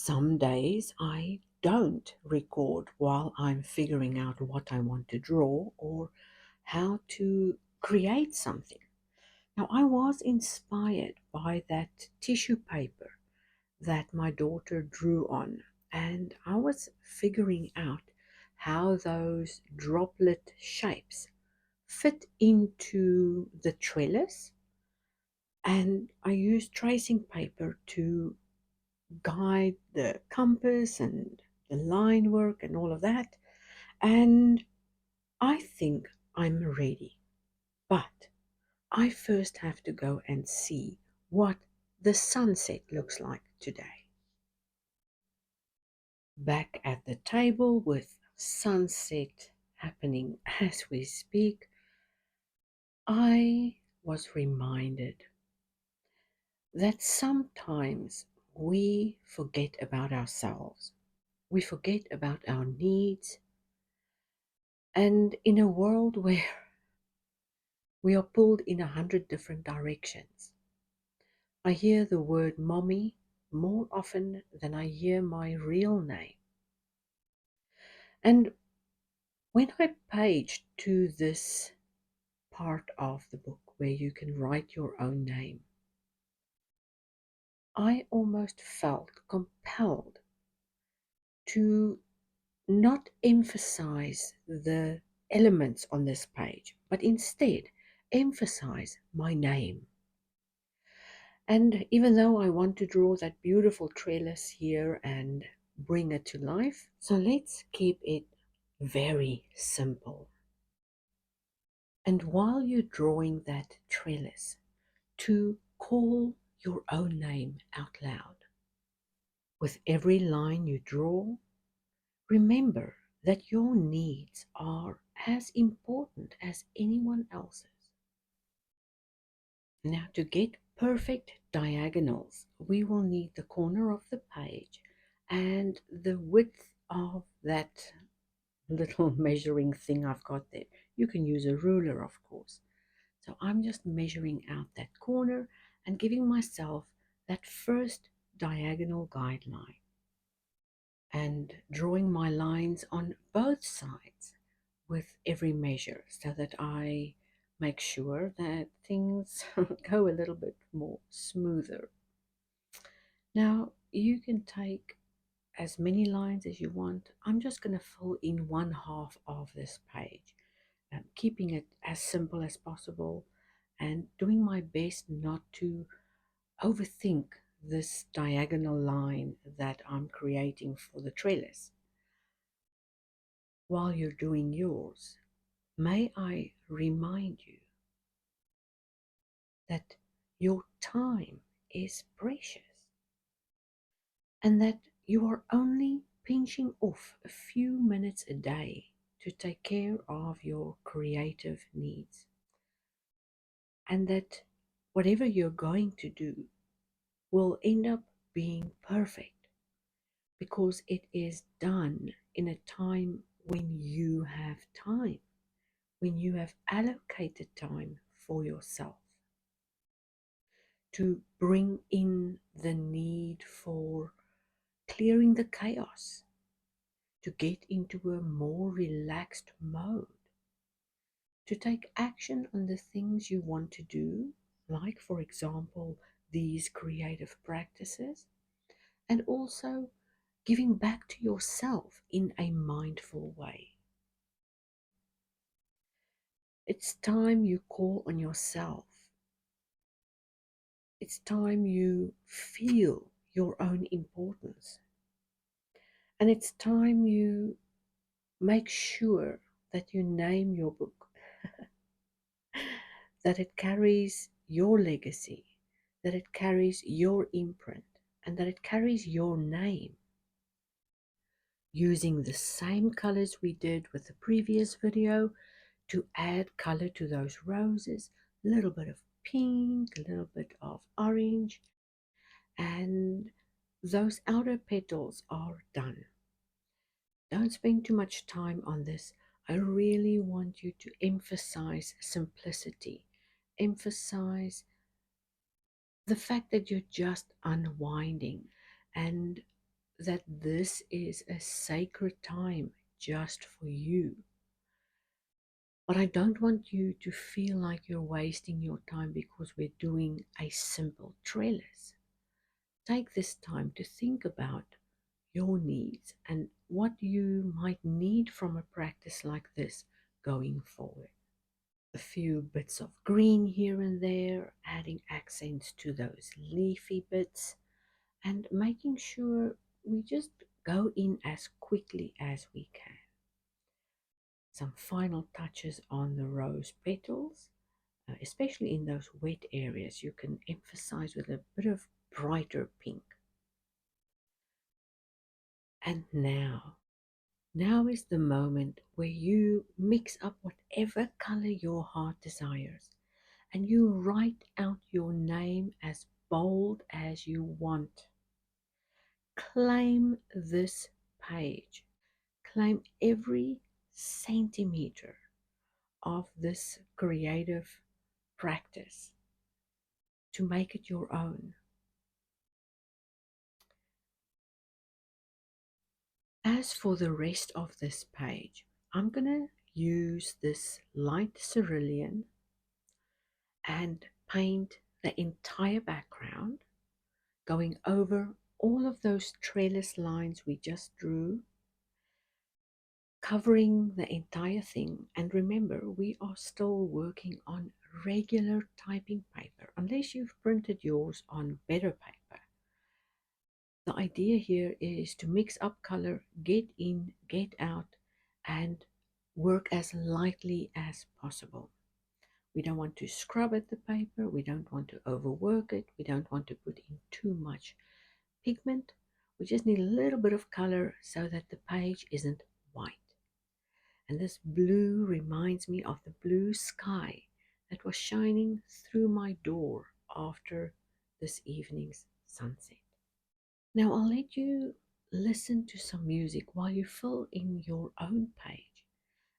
Some days I don't record while I'm figuring out what I want to draw or how to create something. Now, I was inspired by that tissue paper that my daughter drew on, and I was figuring out how those droplet shapes fit into the trellis. And I used tracing paper to guide the compass and the line work and all of that. And I think I'm ready. But I first have to go and see what the sunset looks like today. Back at the table with sunset happening as we speak, I was reminded that sometimes we forget about ourselves. We forget about our needs. And in a world where we are pulled in 100 different directions, I hear the word mommy more often than I hear my real name. And when I paged to this part of the book where you can write your own name, I almost felt compelled to not emphasize the elements on this page, but instead emphasize my name. And even though I want to draw that beautiful trellis here and bring it to life, so let's keep it very simple. And while you're drawing that trellis, to call your own name out loud. With every line you draw, remember that your needs are as important as anyone else's. Now, to get perfect diagonals, we will need the corner of the page and the width of that little measuring thing I've got there. You can use a ruler, of course. So I'm just measuring out that corner and giving myself that first diagonal guideline and drawing my lines on both sides with every measure so that I make sure that things go a little bit more smoother. Now you can take as many lines as you want. I'm just going to fill in one half of this page, keeping it as simple as possible and doing my best not to overthink this diagonal line that I'm creating for the trellis. While you're doing yours, may I remind you that your time is precious and that you are only pinching off a few minutes a day to take care of your creative needs, and that whatever you're going to do will end up being perfect because it is done in a time when you have time, when you have allocated time for yourself to bring in the need for clearing the chaos, to get into a more relaxed mode, to take action on the things you want to do, like, for example, these creative practices, and also giving back to yourself in a mindful way. It's time you call on yourself. It's time you feel your own importance. And it's time you make sure that you name your book, that it carries your legacy, that it carries your imprint, and that it carries your name. Using the same colors we did with the previous video to add color to those roses, a little bit of pink, a little bit of orange, and those outer petals are done. Don't spend too much time on this. I really want you to emphasize simplicity. Emphasize the fact that you're just unwinding and that this is a sacred time just for you. But I don't want you to feel like you're wasting your time because we're doing a simple trellis. Take this time to think about your needs and what you might need from a practice like this going forward. A few bits of green here and there, adding accents to those leafy bits, and making sure we just go in as quickly as we can. Some final touches on the rose petals, especially in those wet areas, you can emphasize with a bit of brighter pink. And now is the moment where you mix up whatever color your heart desires and you write out your name as bold as you want. Claim this page. Claim every centimeter of this creative practice to make it your own. As for the rest of this page, I'm going to use this light cerulean and paint the entire background, going over all of those trellis lines we just drew, covering the entire thing. And remember, we are still working on regular typing paper, unless you've printed yours on better paper. The idea here is to mix up color, get in, get out, and work as lightly as possible. We don't want to scrub at the paper, we don't want to overwork it, we don't want to put in too much pigment. We just need a little bit of color so that the page isn't white. And this blue reminds me of the blue sky that was shining through my door after this evening's sunset. Now I'll let you listen to some music while you fill in your own page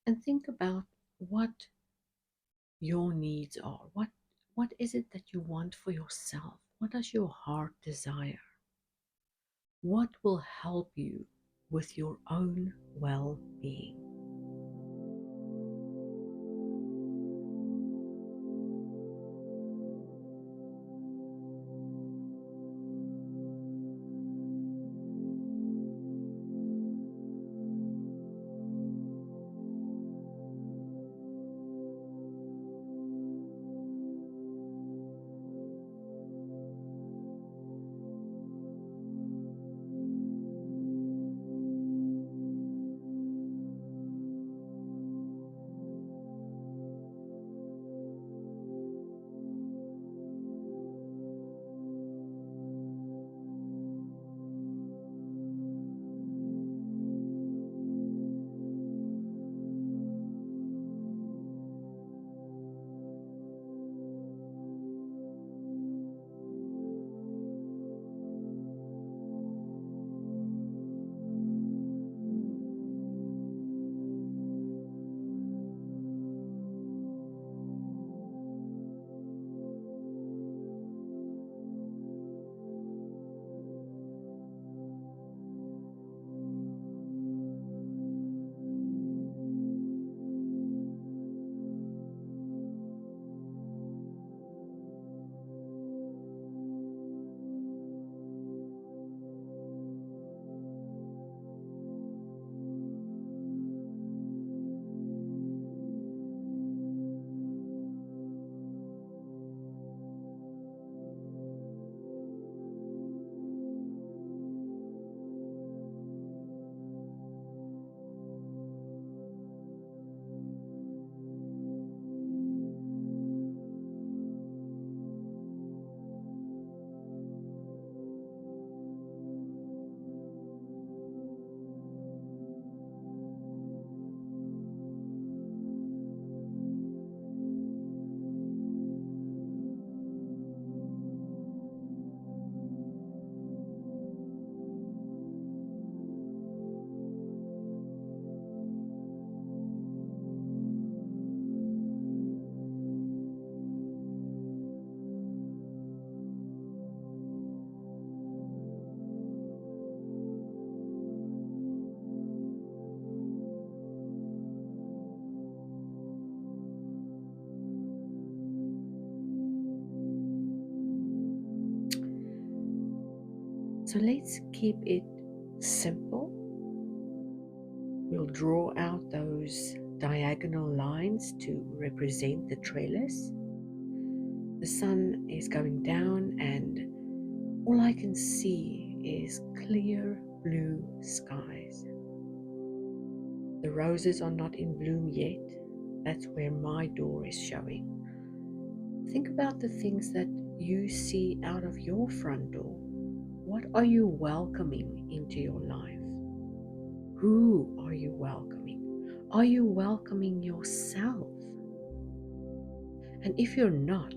and think about what your needs are. What is it that you want for yourself? What does your heart desire? What will help you with your own well-being? So let's keep it simple. We'll draw out those diagonal lines to represent the trellis. The sun is going down and all I can see is clear blue skies. The roses are not in bloom yet. That's where my door is showing. Think about the things that you see out of your front door. What are you welcoming into your life? Who are you welcoming? Are you welcoming yourself? And if you're not,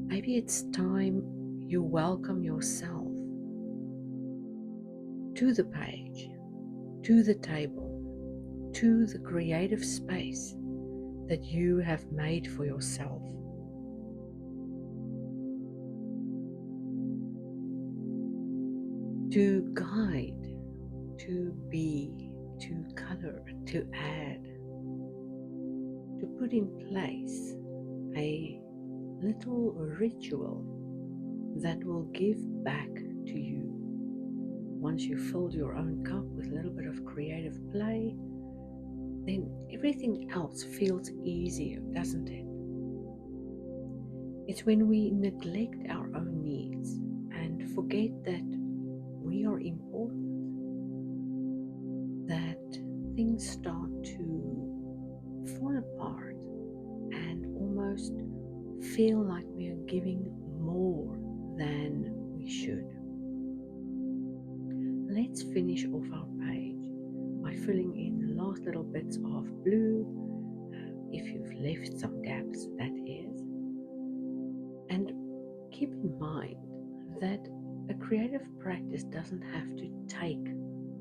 maybe it's time you welcome yourself to the page, to the table, to the creative space that you have made for yourself. To guide, to be, to color, to add, to put in place a little ritual that will give back to you. Once you filled your own cup with a little bit of creative play, then everything else feels easier, doesn't it? It's when we neglect our own needs and forget that we are important that things start to fall apart and almost feel like we are giving more than we should. Let's finish off our page by filling in the last little bits of blue, if you've left some gaps, that is. And keep in mind that a creative practice doesn't have to take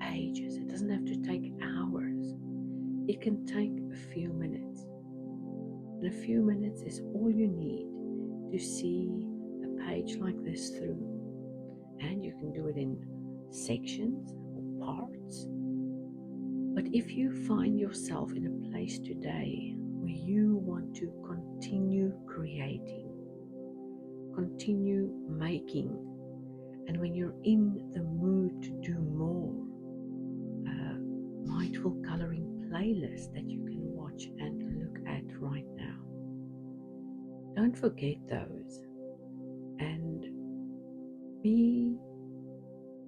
pages, it doesn't have to take hours. It can take a few minutes. And a few minutes is all you need to see a page like this through. And you can do it in sections or parts. But if you find yourself in a place today where you want to continue creating, continue making, and when you're in the mood to do more, a mindful coloring playlist that you can watch and look at right now. Don't forget those and be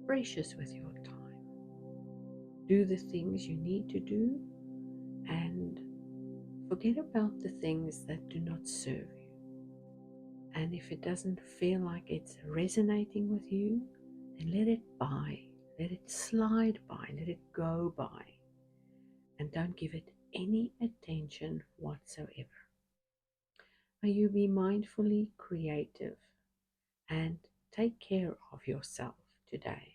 gracious with your time. Do the things you need to do and forget about the things that do not serve you. And if it doesn't feel like it's resonating with you, then let it by, let it slide by, let it go by, and don't give it any attention whatsoever. May you be mindfully creative and take care of yourself today.